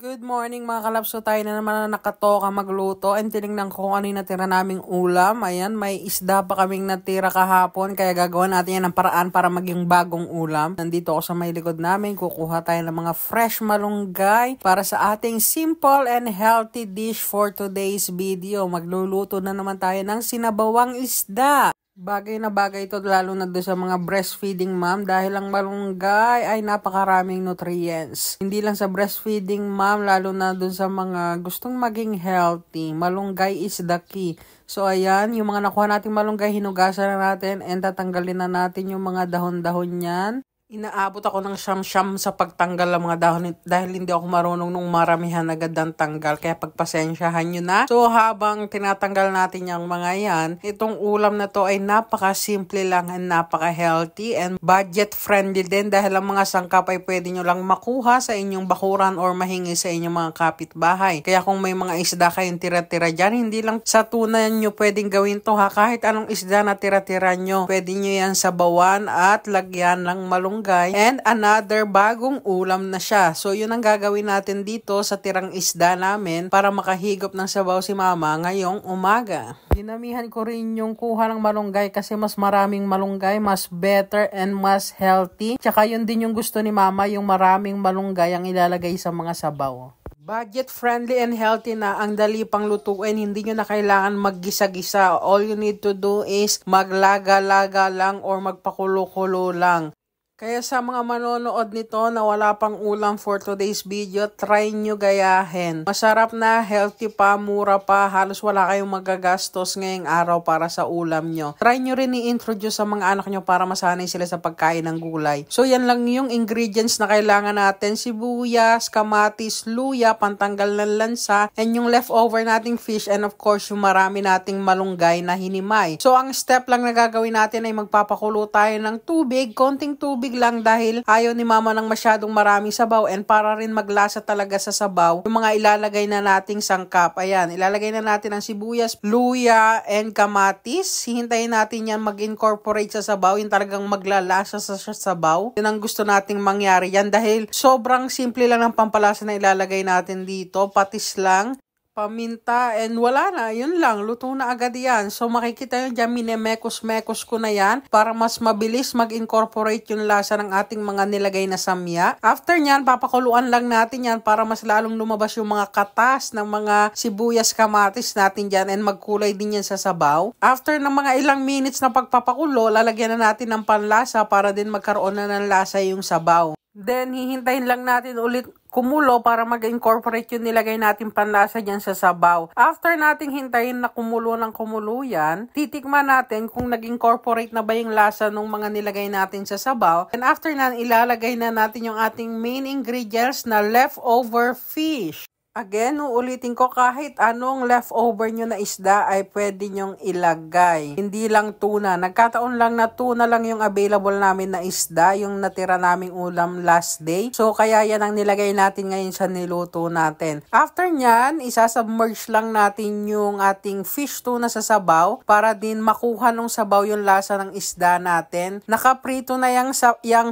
Good morning mga kalapso, tayo na naman na nakatoka magluto and tinignan ko kung ano yung natira naming ulam. Ayan, may isda pa kaming natira kahapon kaya gagawa natin yan ng paraan para maging bagong ulam. Nandito ako sa may likod namin, kukuha tayo ng mga fresh malunggay para sa ating simple and healthy dish for today's video. Magluluto na naman tayo ng sinabawang isda. Bagay na bagay ito lalo na doon sa mga breastfeeding mom dahil ang malunggay ay napakaraming nutrients. Hindi lang sa breastfeeding mom, lalo na doon sa mga gustong maging healthy. Malunggay is the key. So ayan, yung mga nakuha nating malunggay, hinugasan na natin and tatanggalin na natin yung mga dahon-dahon niyan. Inaabot ako ng siyam-siyam sa pagtanggal ng mga dahon dahil hindi ako marunong nung maramihan agad ang tanggal. Kaya pagpasensyahan nyo na. So habang tinatanggal natin yung mga yan, itong ulam na to ay napaka-simple lang and napaka-healthy and budget-friendly din dahil ang mga sangkap ay pwede nyo lang makuha sa inyong bakuran or mahingi sa inyong mga kapitbahay. Kaya kung may mga isda kayong tira-tira dyan, hindi lang sa tuna nyo pwedeng gawin to ha. Kahit anong isda na tira-tira nyo, pwede nyo yan sabawan at lagyan ng malunggay. And another bagong ulam na siya. So yun ang gagawin natin dito sa tirang isda namin para makahigop ng sabaw si mama ngayong umaga. Dinamihan ko rin yung kuha ng malunggay kasi mas maraming malunggay, mas better and mas healthy. Tsaka yun din yung gusto ni mama, yung maraming malunggay ang ilalagay sa mga sabaw. Budget friendly and healthy na, ang dali pang lutuin, hindi nyo na kailangan maggisa-gisa. All you need to do is maglaga-laga lang or magpakulo-kulo lang. Kaya sa mga manonood nito na wala pang ulam for today's video, try nyo gayahin. Masarap na, healthy pa, mura pa, halos wala kayong magagastos ngayong araw para sa ulam nyo. Try nyo rin i-introduce sa mga anak nyo para masanay sila sa pagkain ng gulay. So yan lang yung ingredients na kailangan natin. Sibuyas, kamatis, luya, pantanggal ng lansa, and yung leftover nating fish, and of course yung marami nating malunggay na hinimay. So ang step lang na gagawin natin ay magpapakulo tayo ng tubig, konting tubig lang dahil ayaw ni mama ng masyadong maraming sabaw and para rin maglasa talaga sa sabaw yung mga ilalagay na nating sangkap. Ayan, ilalagay na natin ang sibuyas, luya, and kamatis. Hihintayin natin yan mag-incorporate sa sabaw, yung talagang maglalasa sa sabaw. Yun ang gusto nating mangyari yan dahil sobrang simple lang ng pampalasa na ilalagay natin dito. Patis lang, paminta, and wala na, yun lang, luto na agad yan. So makikita nyo dyan, minemekos-mekos ko na yan para mas mabilis mag-incorporate yung lasa ng ating mga nilagay na samya. After nyan, papakuluan lang natin yan para mas lalong lumabas yung mga katas ng mga sibuyas, kamatis natin dyan and magkulay din yan sa sabaw. After ng mga ilang minutes na pagpapakulo, lalagyan na natin ng panlasa para din magkaroon na ng lasa yung sabaw. Then, hihintayin lang natin ulit kumulo para mag-incorporate yung nilagay natin panlasa dyan sa sabaw. After nating hintayin na kumulo ng kumulo yan, titikman natin kung nag-incorporate na ba yung lasa ng mga nilagay natin sa sabaw. And after na, ilalagay na natin yung ating main ingredients na leftover fish. Again, uulitin ko, kahit anong leftover nyo na isda ay pwede nyong ilagay. Hindi lang tuna. Nagkataon lang na tuna lang yung available namin na isda, yung natira naming ulam last day. So, kaya yan ang nilagay natin ngayon sa niluto natin. After nyan, isasubmerge lang natin yung ating fish tuna sa sabaw para din makuha ng sabaw yung lasa ng isda natin. Nakaprito na yung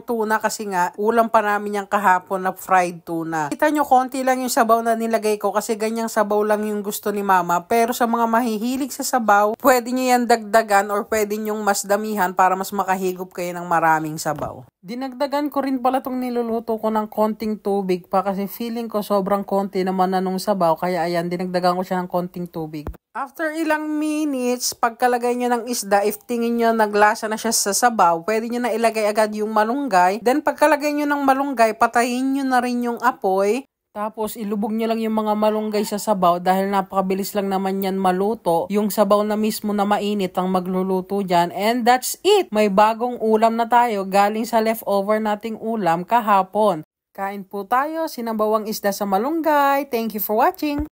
tuna kasi nga, ulam pa namin yung kahapon na fried tuna. Kita nyo, konti lang yung sabaw na nilagay ko kasi ganyang sabaw lang yung gusto ni mama. Pero sa mga mahihilig sa sabaw, pwede nyo yan dagdagan or pwede nyong mas damihan para mas makahigop kayo ng maraming sabaw. Dinagdagan ko rin pala tong niluluto ko ng konting tubig pa kasi feeling ko sobrang konti naman na nung sabaw. Kaya ayan, dinagdagan ko siya ng konting tubig. After ilang minutes, pagkalagay nyo ng isda, if tingin nyo naglasa na siya sa sabaw, pwede nyo na ilagay agad yung malunggay. Then pagkalagay nyo ng malunggay, patayin nyo na rin yung apoy. Tapos, ilubog nyo lang yung mga malunggay sa sabaw dahil napakabilis lang naman yan maluto. Yung sabaw na mismo na mainit ang magluluto dyan. And that's it! May bagong ulam na tayo galing sa leftover nating ulam kahapon. Kain po tayo, sinabawang isda sa malunggay. Thank you for watching!